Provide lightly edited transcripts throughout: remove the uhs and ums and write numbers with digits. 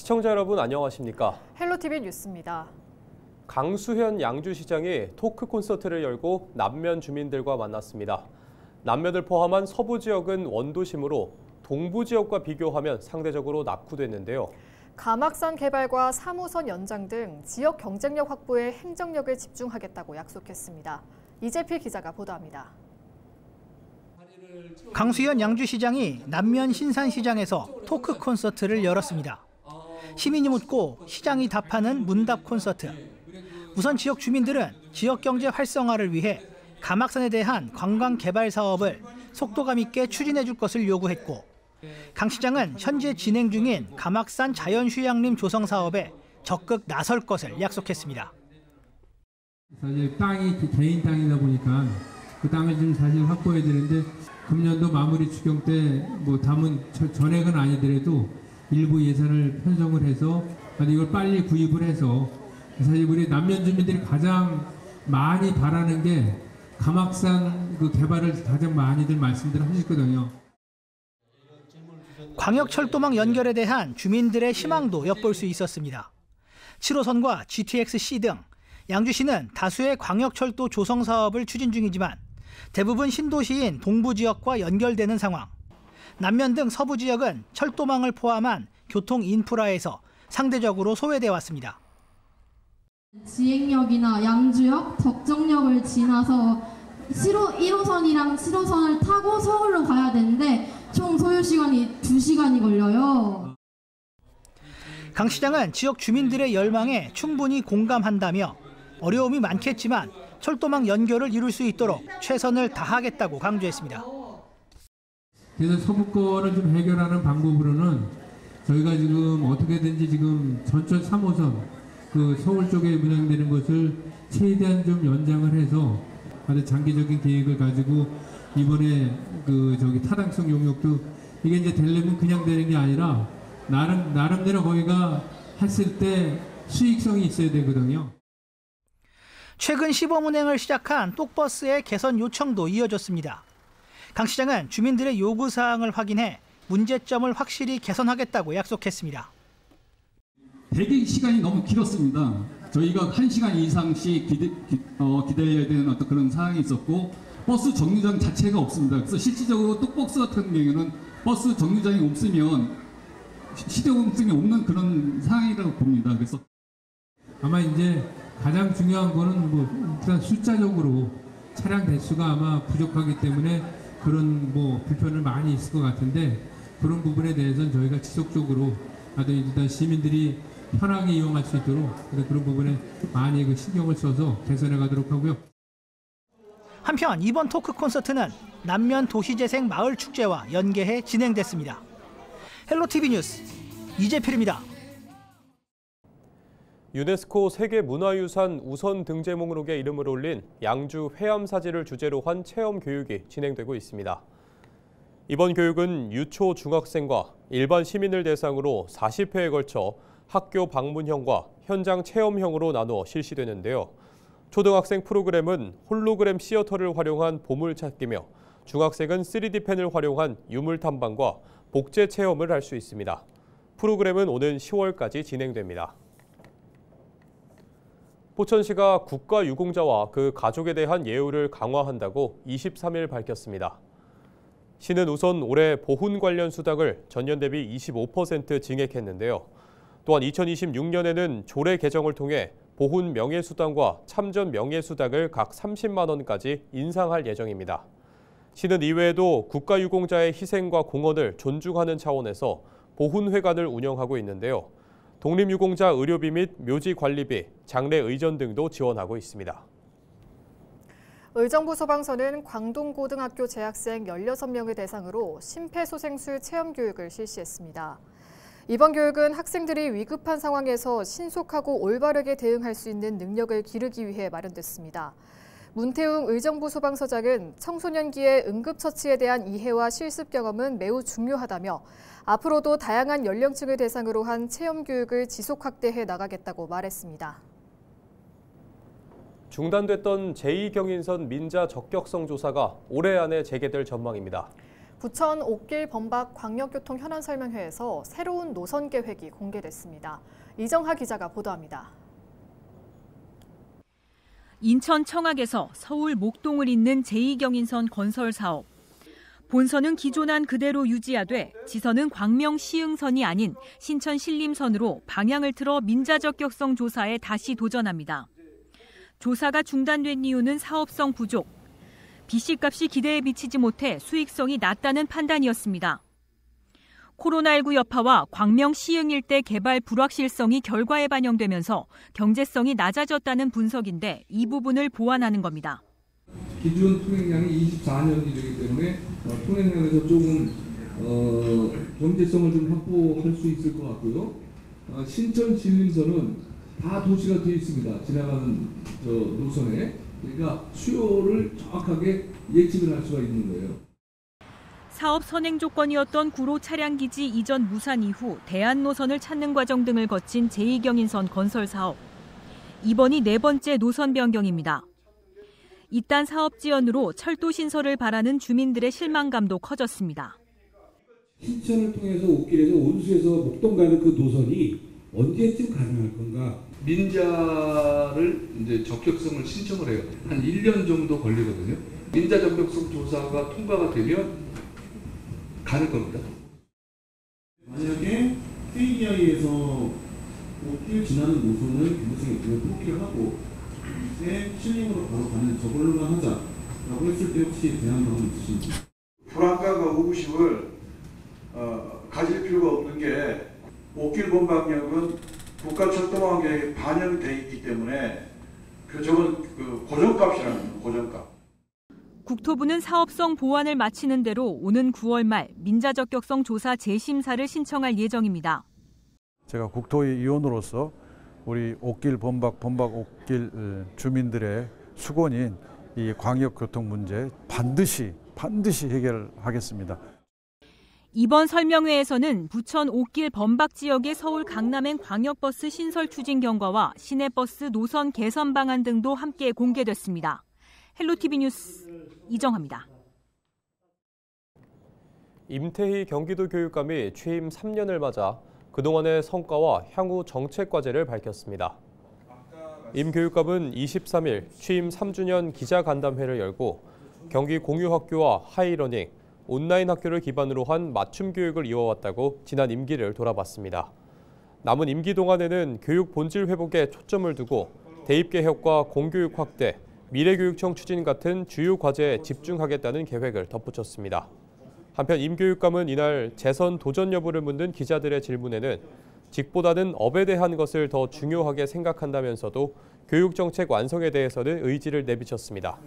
시청자 여러분 안녕하십니까? 헬로티비 뉴스입니다. 강수현 양주시장이 토크 콘서트를 열고 남면 주민들과 만났습니다. 남면을 포함한 서부 지역은 원도심으로 동부 지역과 비교하면 상대적으로 낙후됐는데요. 가막산 개발과 3호선 연장 등 지역 경쟁력 확보에 행정력을 집중하겠다고 약속했습니다. 이재필 기자가 보도합니다. 강수현 양주시장이 남면 신산시장에서 토크 콘서트를 열었습니다. 시민이 묻고 시장이 답하는 문답 콘서트. 우선 지역 주민들은 지역 경제 활성화를 위해 가막산에 대한 관광 개발 사업을 속도감 있게 추진해 줄 것을 요구했고, 강 시장은 현재 진행 중인 가막산 자연휴양림 조성 사업에 적극 나설 것을 약속했습니다. 사실 땅이 개인 땅이다 보니까 그 땅을 좀 사실 확보해야 되는데, 금년도 마무리 추경 때 뭐 담은 전액은 아니더라도 일부 예산을 편성을 해서 이걸 빨리 구입을 해서, 사실 우리 남면 주민들이 가장 많이 바라는 게 가막산 그 개발을 가장 많이들 말씀들을 하셨거든요. 광역철도망 연결에 대한 주민들의 희망도 엿볼 수 있었습니다. 7호선과 GTX-C 등 양주시는 다수의 광역철도 조성 사업을 추진 중이지만 대부분 신도시인 동부 지역과 연결되는 상황. 남면 등 서부 지역은 철도망을 포함한 교통 인프라에서 상대적으로 소외돼 왔습니다. 지행역이나 양주역, 덕정역을 지나서 1호선이랑 7호선을 타고 서울로 가야 되는데 총 소요 시간이 2시간이 걸려요. 강 시장은 지역 주민들의 열망에 충분히 공감한다며 어려움이 많겠지만 철도망 연결을 이룰 수 있도록 최선을 다하겠다고 강조했습니다. 그래서 서부권을 좀 해결하는 방법으로는 저희가 지금 어떻게든지 지금 전철 3호선 그 서울 쪽에 운행되는 것을 최대한 좀 연장을 해서 아주 장기적인 계획을 가지고 이번에 그 타당성 용역도 이게 이제 되려면 그냥 되는 게 아니라 나름대로 거기가 했을 때 수익성이 있어야 되거든요. 최근 시범 운행을 시작한 똑버스의 개선 요청도 이어졌습니다. 강 시장은 주민들의 요구사항을 확인해 문제점을 확실히 개선하겠다고 약속했습니다. 대기 시간이 너무 길었습니다. 저희가 1시간 이상씩 기다려야 되는 어떤 그런 상황이 있었고, 버스 정류장 자체가 없습니다. 그래서 실질적으로 똑버스 같은 경우에는 버스 정류장이 없으면 시대공증이 없는 그런 상황이라고 봅니다. 그래서 아마 이제 가장 중요한 거는 뭐 일단 숫자적으로 차량 대수가 아마 부족하기 때문에 그런 뭐 불편을 많이 있을 것 같은데, 그런 부분에 대해서는 저희가 지속적으로 아주 일단 시민들이 편하게 이용할 수 있도록 그런 부분에 많이 신경을 써서 개선해 가도록 하고요. 한편 이번 토크 콘서트는 남면 도시재생 마을 축제와 연계해 진행됐습니다. 헬로티비 뉴스 이재필입니다. 유네스코 세계문화유산 우선 등재 목록에 이름을 올린 양주 회암사지를 주제로 한 체험 교육이 진행되고 있습니다. 이번 교육은 유초 중학생과 일반 시민을 대상으로 40회에 걸쳐 학교 방문형과 현장 체험형으로 나누어 실시되는데요. 초등학생 프로그램은 홀로그램 시어터를 활용한 보물찾기며 중학생은 3D펜을 활용한 유물 탐방과 복제 체험을 할 수 있습니다. 프로그램은 오는 10월까지 진행됩니다. 포천시가 국가유공자와 그 가족에 대한 예우를 강화한다고 23일 밝혔습니다. 시는 우선 올해 보훈 관련 수당을 전년 대비 25% 증액했는데요. 또한 2026년에는 조례 개정을 통해 보훈 명예수당과 참전 명예수당을 각 30만 원까지 인상할 예정입니다. 시는 이외에도 국가유공자의 희생과 공헌을 존중하는 차원에서 보훈회관을 운영하고 있는데요. 독립유공자 의료비 및 묘지 관리비, 장례 의전 등도 지원하고 있습니다. 의정부 소방서는 광동고등학교 재학생 16명을 대상으로 심폐소생술 체험교육을 실시했습니다. 이번 교육은 학생들이 위급한 상황에서 신속하고 올바르게 대응할 수 있는 능력을 기르기 위해 마련됐습니다. 문태웅 의정부 소방서장은 청소년기의 응급처치에 대한 이해와 실습 경험은 매우 중요하다며 앞으로도 다양한 연령층을 대상으로 한 체험교육을 지속 확대해 나가겠다고 말했습니다. 중단됐던 제2경인선 민자 적격성 조사가 올해 안에 재개될 전망입니다. 부천 옥길 범박 광역교통 현안 설명회에서 새로운 노선 계획이 공개됐습니다. 이정하 기자가 보도합니다. 인천 청학에서 서울 목동을 잇는 제2경인선 건설 사업. 본선은 기존안 그대로 유지하되 지선은 광명 시흥선이 아닌 신천 신림선으로 방향을 틀어 민자 적격성 조사에 다시 도전합니다. 조사가 중단된 이유는 사업성 부족. BC값이 기대에 미치지 못해 수익성이 낮다는 판단이었습니다. 코로나19 여파와 광명 시흥 일대 개발 불확실성이 결과에 반영되면서 경제성이 낮아졌다는 분석인데 이 부분을 보완하는 겁니다. 기준 통행량이 24년이 되기 때문에 통행량에서 조금 경제성을 좀 확보할 수 있을 것 같고요. 신천 신림선은 다 도시가 되어 있습니다. 지나가는 노선에. 그러니까 수요를 정확하게 예측을 할 수가 있는 거예요. 사업 선행 조건이었던 구로 차량기지 이전 무산 이후 대안 노선을 찾는 과정 등을 거친 제2경인선 건설 사업. 이번이 네 번째 노선 변경입니다. 이딴 사업 지연으로 철도 신설을 바라는 주민들의 실망감도 커졌습니다. 신천을 통해서 옥길에서 온수에서 목동 가는 그 노선이 언제쯤 가능할 건가? 민자를 이제 적격성을 신청을 해요. 한 1년 정도 걸리거든요. 민자 적격성 조사가 통과가 되면 가는 겁니다. 만약에 KDI에서 옥길 지나는 노선을 경부선에 두면 포기를 하고 이제 신림으로 바로 가는 저걸로만 하자라고 했을 때 혹시 대안 방안 있으신지? 불안감과 의구심을 가질 필요가 없는 게 옥길 범박역은 국가철도망 계획에 반영돼 있기 때문에 저건 고정값이라는 거예요. 고정값. 국토부는 사업성 보완을 마치는 대로 오는 9월 말 민자 적격성 조사 재심사를 신청할 예정입니다. 제가 국토의 위원으로서 우리 옥길 범박 옥길 주민들의 수건인 이 광역교통 문제 반드시 해결하겠습니다. 이번 설명회에서는 부천 옥길 범박 지역의 서울 강남행 광역버스 신설 추진 경과와 시내버스 노선 개선 방안 등도 함께 공개됐습니다. 헬로티비 뉴스 이정하입니다. 임태희 경기도교육감이 취임 3년을 맞아 그동안의 성과와 향후 정책 과제를 밝혔습니다. 임 교육감은 23일 취임 3주년 기자간담회를 열고 경기 공유학교와 하이러닝, 온라인 학교를 기반으로 한 맞춤 교육을 이어왔다고 지난 임기를 돌아봤습니다. 남은 임기 동안에는 교육 본질 회복에 초점을 두고 대입 개혁과 공교육 확대, 미래교육청 추진 같은 주요 과제에 집중하겠다는 계획을 덧붙였습니다. 한편 임 교육감은 이날 재선 도전 여부를 묻는 기자들의 질문에는 직보다는 업에 대한 것을 더 중요하게 생각한다면서도 교육정책 완성에 대해서는 의지를 내비쳤습니다.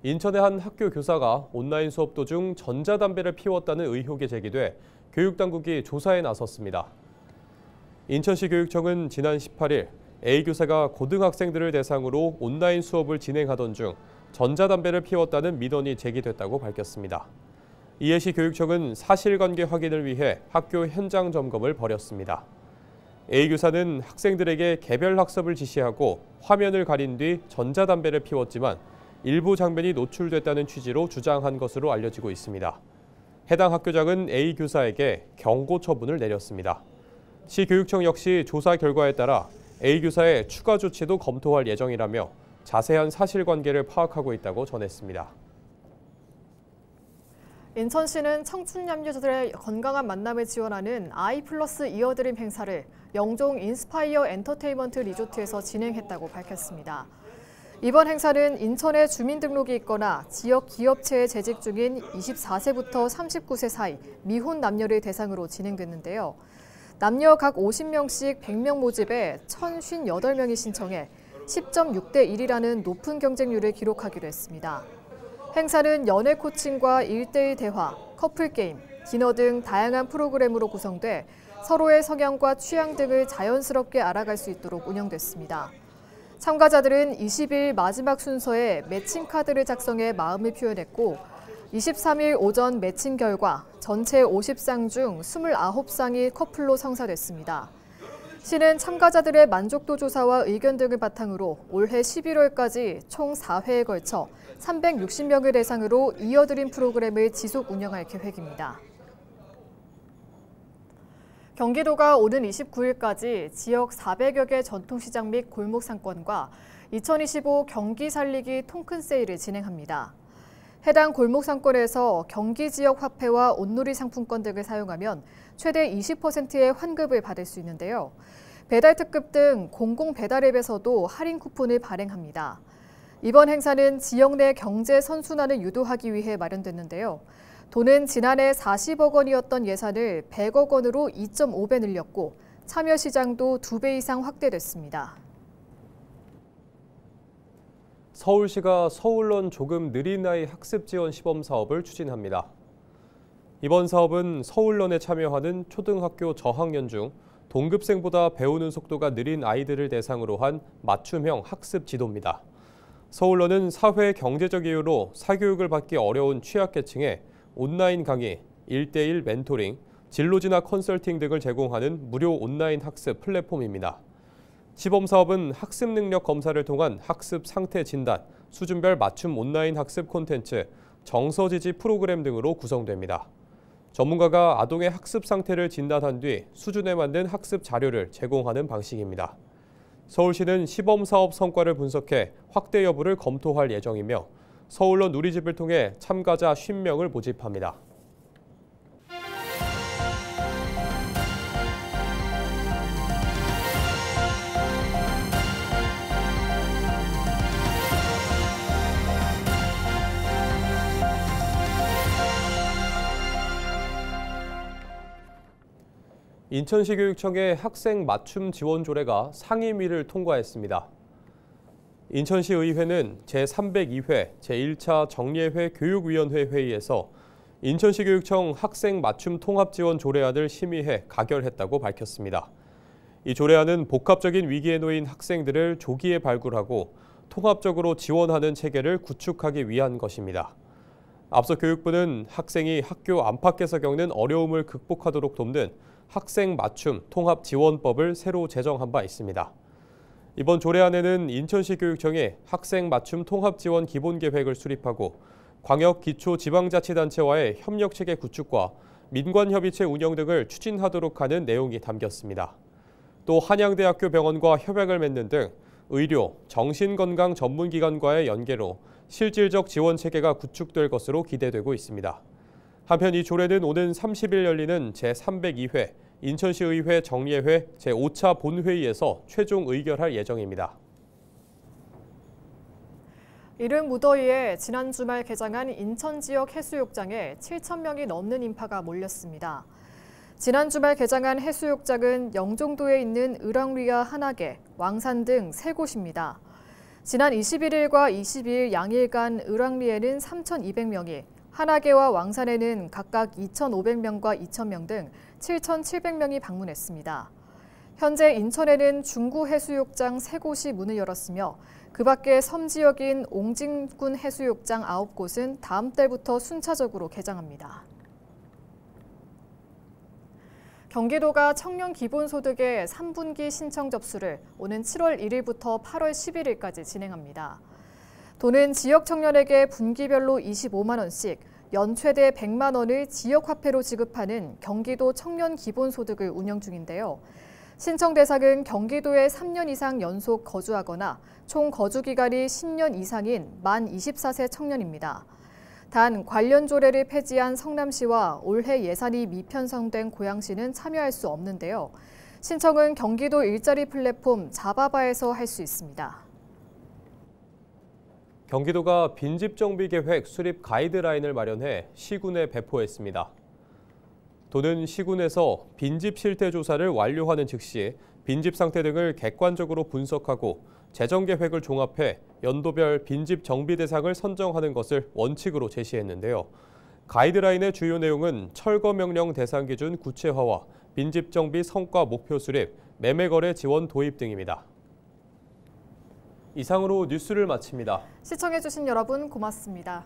인천의 한 학교 교사가 온라인 수업 도중 전자담배를 피웠다는 의혹이 제기돼 교육당국이 조사에 나섰습니다. 인천시 교육청은 지난 18일 A 교사가 고등학생들을 대상으로 온라인 수업을 진행하던 중 전자담배를 피웠다는 민원이 제기됐다고 밝혔습니다. 이에 시 교육청은 사실관계 확인을 위해 학교 현장 점검을 벌였습니다. A 교사는 학생들에게 개별 학습을 지시하고 화면을 가린 뒤 전자담배를 피웠지만 일부 장면이 노출됐다는 취지로 주장한 것으로 알려지고 있습니다. 해당 학교장은 A 교사에게 경고 처분을 내렸습니다. 시 교육청 역시 조사 결과에 따라 A 교사의 추가 조치도 검토할 예정이라며 자세한 사실관계를 파악하고 있다고 전했습니다. 인천시는 청춘 남녀들의 건강한 만남을 지원하는 아이 플러스 이어드림 행사를 영종 인스파이어 엔터테인먼트 리조트에서 진행했다고 밝혔습니다. 이번 행사는 인천에 주민등록이 있거나 지역 기업체에 재직 중인 24세부터 39세 사이 미혼 남녀를 대상으로 진행됐는데요. 남녀 각 50명씩 100명 모집에 1,058명이 신청해 10.6대 1이라는 높은 경쟁률을 기록하기로 했습니다. 행사는 연애 코칭과 1대1 대화, 커플 게임, 디너 등 다양한 프로그램으로 구성돼 서로의 성향과 취향 등을 자연스럽게 알아갈 수 있도록 운영됐습니다. 참가자들은 20일 마지막 순서에 매칭 카드를 작성해 마음을 표현했고 23일 오전 매칭 결과 전체 50상 중 29상이 커플로 성사됐습니다. 시는 참가자들의 만족도 조사와 의견 등을 바탕으로 올해 11월까지 총 4회에 걸쳐 360명을 대상으로 이어드림 프로그램을 지속 운영할 계획입니다. 경기도가 오는 29일까지 지역 400여 개 전통시장 및 골목 상권과 2025 경기 살리기 통큰 세일을 진행합니다. 해당 골목 상권에서 경기 지역 화폐와 온누리 상품권 등을 사용하면 최대 20%의 환급을 받을 수 있는데요. 배달 특급 등 공공 배달 앱에서도 할인 쿠폰을 발행합니다. 이번 행사는 지역 내 경제 선순환을 유도하기 위해 마련됐는데요. 도는 지난해 40억 원이었던 예산을 100억 원으로 2.5배 늘렸고 참여 시장도 2배 이상 확대됐습니다. 서울시가 서울론 조금 느린 아이 학습 지원 시범 사업을 추진합니다. 이번 사업은 서울론에 참여하는 초등학교 저학년 중 동급생보다 배우는 속도가 느린 아이들을 대상으로 한 맞춤형 학습 지도입니다. 서울론은 사회 경제적 이유로 사교육을 받기 어려운 취약계층에 온라인 강의, 1대1 멘토링, 진로 진학 컨설팅 등을 제공하는 무료 온라인 학습 플랫폼입니다. 시범 사업은 학습 능력 검사를 통한 학습 상태 진단, 수준별 맞춤 온라인 학습 콘텐츠, 정서 지지 프로그램 등으로 구성됩니다. 전문가가 아동의 학습 상태를 진단한 뒤 수준에 맞는 학습 자료를 제공하는 방식입니다. 서울시는 시범 사업 성과를 분석해 확대 여부를 검토할 예정이며 서울론 누리집을 통해 참가자 50명을 모집합니다. 인천시 교육청의 학생 맞춤 지원 조례가 상임위를 통과했습니다. 인천시 의회는 제302회 제1차 정례회 교육위원회 회의에서 인천시 교육청 학생 맞춤 통합 지원 조례안을 심의해 가결했다고 밝혔습니다. 이 조례안은 복합적인 위기에 놓인 학생들을 조기에 발굴하고 통합적으로 지원하는 체계를 구축하기 위한 것입니다. 앞서 교육부는 학생이 학교 안팎에서 겪는 어려움을 극복하도록 돕는 학생 맞춤 통합 지원법을 새로 제정한 바 있습니다. 이번 조례안에는 인천시 교육청이 학생 맞춤 통합 지원 기본 계획을 수립하고 광역 기초 지방자치단체와의 협력 체계 구축과 민관 협의체 운영 등을 추진하도록 하는 내용이 담겼습니다. 또 한양대학교 병원과 협약을 맺는 등 의료, 정신건강 전문기관과의 연계로 실질적 지원 체계가 구축될 것으로 기대되고 있습니다. 한편 이 조례는 오는 30일 열리는 제302회 인천시의회 정례회 제5차 본회의에서 최종 의결할 예정입니다. 이른 무더위에 지난 주말 개장한 인천 지역 해수욕장에 7,000명이 넘는 인파가 몰렸습니다. 지난 주말 개장한 해수욕장은 영종도에 있는 을왕리와 한악계, 왕산 등 3곳입니다. 지난 21일과 22일 양일간 을왕리에는 3,200명이, 한악계와 왕산에는 각각 2,500명과 2,000명 등 7,700명이 방문했습니다. 현재 인천에는 중구 해수욕장 3곳이 문을 열었으며 그 밖에 섬 지역인 옹진군 해수욕장 9곳은 다음 달부터 순차적으로 개장합니다. 경기도가 청년 기본소득의 3분기 신청 접수를 오는 7월 1일부터 8월 11일까지 진행합니다. 도는 지역 청년에게 분기별로 25만 원씩 연 최대 100만 원을 지역화폐로 지급하는 경기도 청년 기본소득을 운영 중인데요. 신청 대상은 경기도에 3년 이상 연속 거주하거나 총 거주기간이 10년 이상인 만 24세 청년입니다. 단 관련 조례를 폐지한 성남시와 올해 예산이 미편성된 고양시는 참여할 수 없는데요. 신청은 경기도 일자리 플랫폼 자바바에서 할 수 있습니다. 경기도가 빈집 정비 계획 수립 가이드라인을 마련해 시군에 배포했습니다. 도는 시군에서 빈집 실태 조사를 완료하는 즉시 빈집 상태 등을 객관적으로 분석하고 재정 계획을 종합해 연도별 빈집 정비 대상을 선정하는 것을 원칙으로 제시했는데요. 가이드라인의 주요 내용은 철거 명령 대상 기준 구체화와 빈집 정비 성과 목표 수립, 매매 거래 지원 도입 등입니다. 이상으로 뉴스를 마칩니다. 시청해주신 여러분 고맙습니다.